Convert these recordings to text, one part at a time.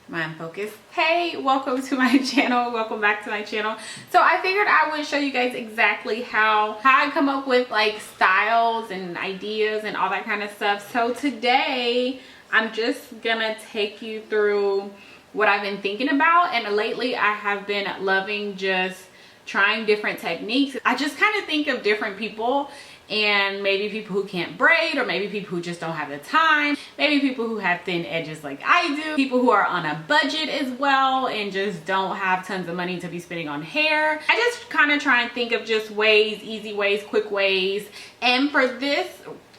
Mind focus. Hey, welcome to my channel. Welcome back to my channel. So I figured I would show you guys exactly how I come up with like styles and ideas and all that kind of stuff. So today I'm just gonna take you through what I've been thinking about, and lately I have been loving just trying different techniques. I just kind of think of different people, and maybe people who can't braid, or maybe people who just don't have the time, maybe people who have thin edges like I do, people who are on a budget as well and just don't have tons of money to be spending on hair. I just kind of try and think of just ways, easy ways, quick ways. And for this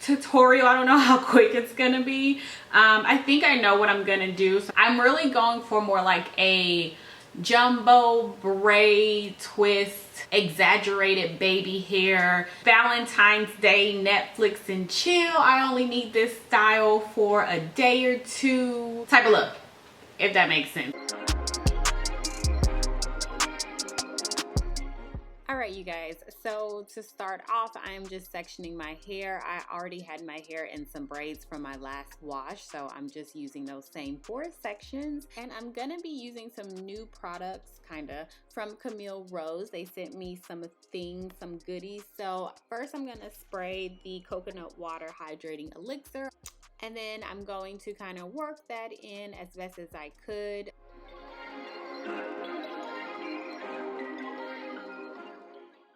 tutorial, I don't know how quick it's gonna be. I think I know what I'm gonna do. So I'm really going for more like a jumbo braid twist, exaggerated baby hair, Valentine's Day Netflix and chill. I only need this style for a day or two type of look, if that makes sense. All right, you guys, so to start off, I'm just sectioning my hair. I already had my hair in some braids from my last wash, so I'm just using those same 4 sections. And I'm gonna be using some new products kinda from Camille Rose. They sent me some things, some goodies. So first I'm gonna spray the coconut water hydrating elixir, and then I'm going to kind of work that in as best as I could.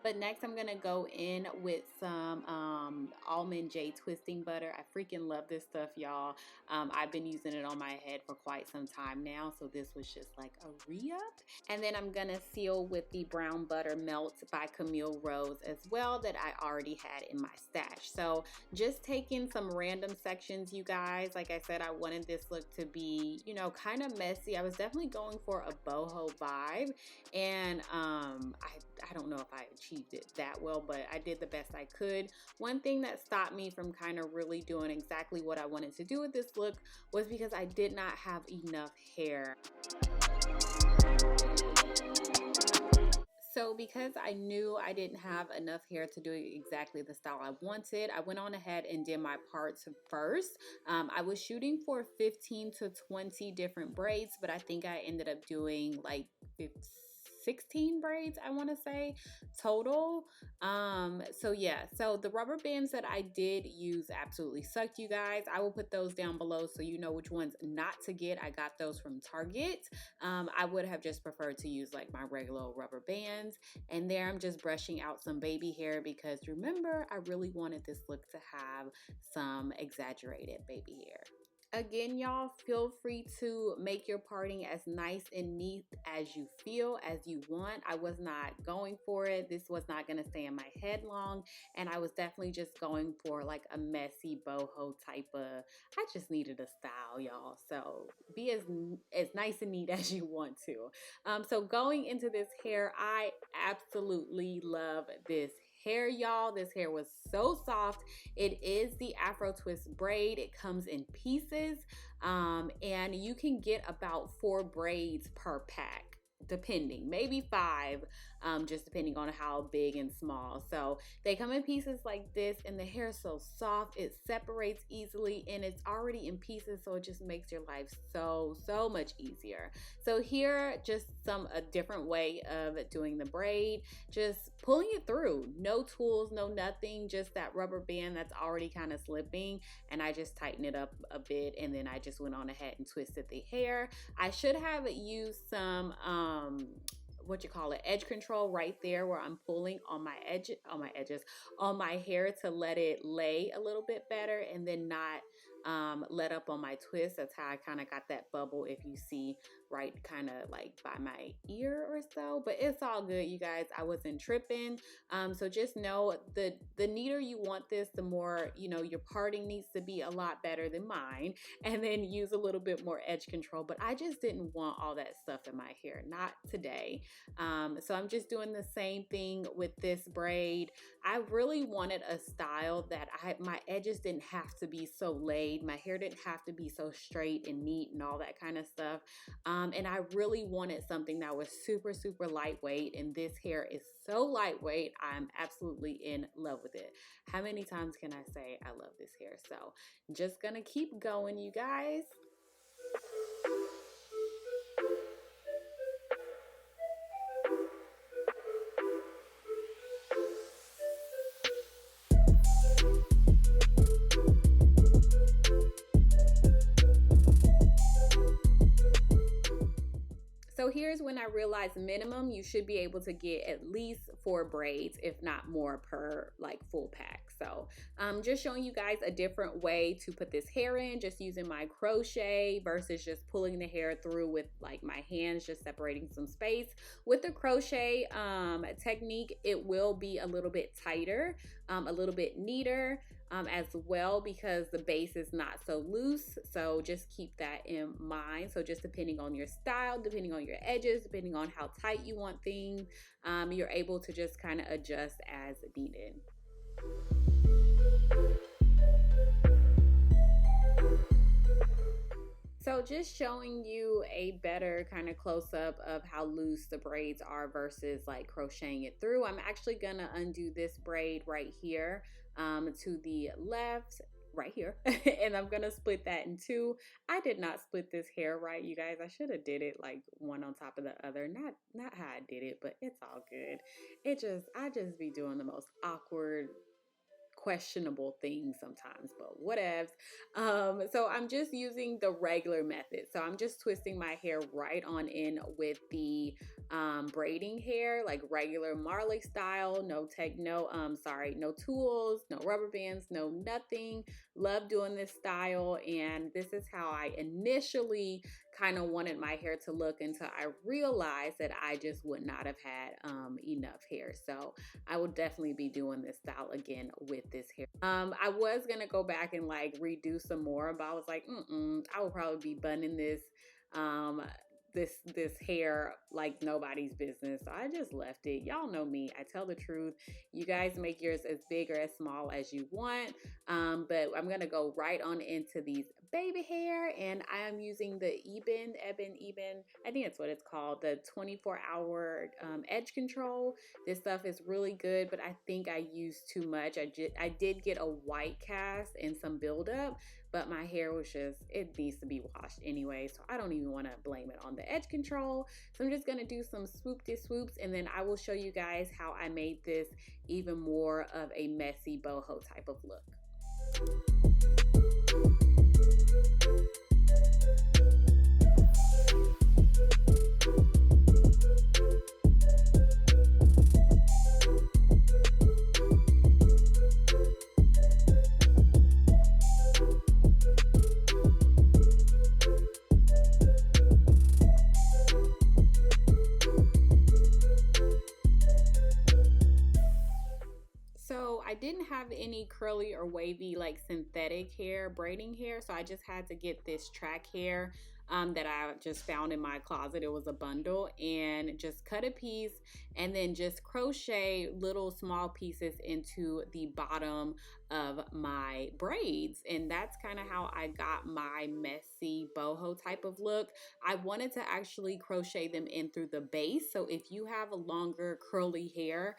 But next I'm gonna go in with some almond J twisting butter. I freaking love this stuff, y'all. I've been using it on my head for quite some time now, so this was just like a re-up. And then I'm gonna seal with the brown butter melt by Camille Rose as well, that I already had in my stash. So just taking some random sections, you guys. Like I said, I wanted this look to be, you know, kind of messy. I was definitely going for a boho vibe, and I don't know if I achieved it that well, but I did the best I could. One thing that stopped me from kind of really doing exactly what I wanted to do with this look was because I did not have enough hair. So because I knew I didn't have enough hair to do exactly the style I wanted, I went on ahead and did my parts first. I was shooting for 15 to 20 different braids, but I think I ended up doing like 16 braids, I want to say, total. So yeah, so the rubber bands that I did use absolutely sucked, you guys. I will put those down below so you know which ones not to get. I got those from Target. I would have just preferred to use like my regular rubber bands. And there I'm just brushing out some baby hair because remember, I really wanted this look to have some exaggerated baby hair. Again, y'all, feel free to make your parting as nice and neat as you feel, as you want. I was not going for it. This was not going to stay in my head long. And I was definitely just going for like a messy boho type of, I just needed a style, y'all. So be as nice and neat as you want to. So going into this hair, I absolutely love this hair, y'all. This hair was so soft. It is the Afro twist braid. It comes in pieces, and you can get about 4 braids per pack, depending, maybe 5, just depending on how big and small. So they come in pieces like this, and the hair is so soft, it separates easily, and it's already in pieces, so it just makes your life so much easier. So here, just a different way of doing the braid, just pulling it through, no tools, no nothing, just that rubber band that's already kind of slipping, and I just tighten it up a bit, and then I just went on ahead and twisted the hair. I should have used some edge control right there where I'm pulling on my edges on my hair to let it lay a little bit better, and then not let up on my twist. That's how I kind of got that bubble, if you see right kind of like by my ear or so, but it's all good, you guys. I wasn't tripping. So just know the neater you want this, the more, you know, your parting needs to be a lot better than mine, and then use a little bit more edge control. But I just didn't want all that stuff in my hair, not today. So I'm just doing the same thing with this braid. I really wanted a style that my edges didn't have to be so laid, my hair didn't have to be so straight and neat and all that kind of stuff. And I really wanted something that was super lightweight, and this hair is so lightweight. I'm absolutely in love with it. How many times can I say I love this hair? So just gonna keep going, you guys. So here's when I realized minimum you should be able to get at least 4 braids, if not more, per like full pack. So just showing you guys a different way to put this hair in, just using my crochet versus just pulling the hair through with like my hands, just separating some space. With the crochet technique, it will be a little bit tighter, a little bit neater as well, because the base is not so loose. So just keep that in mind. So just depending on your style, depending on your edges, depending on how tight you want things, you're able to just kind of adjust as needed. So just showing you a better kind of close up of how loose the braids are versus like crocheting it through. I'm actually gonna undo this braid right here to the left, right here, and I'm gonna split that in two. I did not split this hair right, you guys. I should have did it like one on top of the other. Not how I did it, but it's all good. I just be doing the most awkward, questionable things sometimes, but whatevs. So I'm just using the regular method. So I'm just twisting my hair right on in with the braiding hair, like regular Marley style. No no tools, no rubber bands, no nothing. Love doing this style, and this is how I initially kind of wanted my hair to look until I realized that I just would not have had enough hair. So I will definitely be doing this style again with this hair. I was gonna go back and like redo some more, but I was like, I will probably be bunning um, this hair like nobody's business. So I just left it. Y'all know me. I tell the truth. You guys make yours as big or as small as you want. But I'm gonna go right on into these baby hair, and I am using the Eben, I think that's what it's called, the 24-hour edge control. This stuff is really good, but I think I used too much. I did get a white cast and some buildup, but my hair was just, it needs to be washed anyway, so I don't even want to blame it on the edge control. So I'm just going to do some swoop-de swoops, and then I will show you guys how I made this even more of a messy boho type of look. So I didn't have any curly or wavy like synthetic hair, braiding hair, so I just had to get this track hair that I just found in my closet. It was a bundle, and just cut a piece and then just crochet little small pieces into the bottom of my braids, and that's kind of how I got my messy boho type of look. I wanted to actually crochet them in through the base, so if you have a longer curly hair,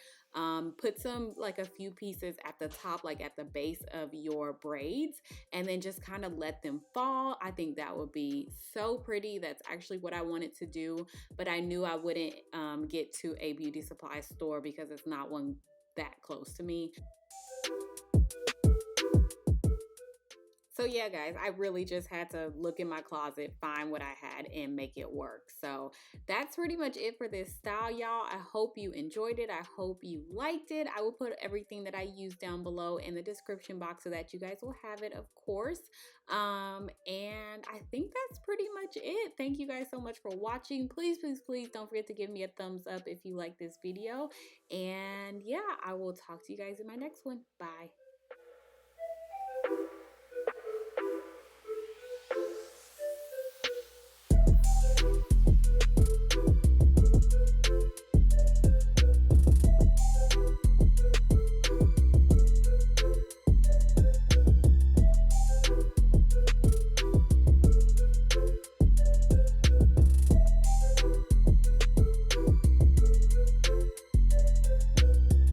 put some, like a few pieces at the top, like at the base of your braids, and then just kind of let them fall. I think that would be so pretty. That's actually what I wanted to do, but I knew I wouldn't get to a beauty supply store because it's not one that close to me. So yeah, guys, I really just had to look in my closet, find what I had, and make it work. So that's pretty much it for this style, y'all. I hope you enjoyed it. I hope you liked it. I will put everything that I used down below in the description box so that you guys will have it, of course. And I think that's pretty much it. Thank you guys so much for watching. Please, please, please don't forget to give me a thumbs up if you like this video. And yeah, I will talk to you guys in my next one. Bye.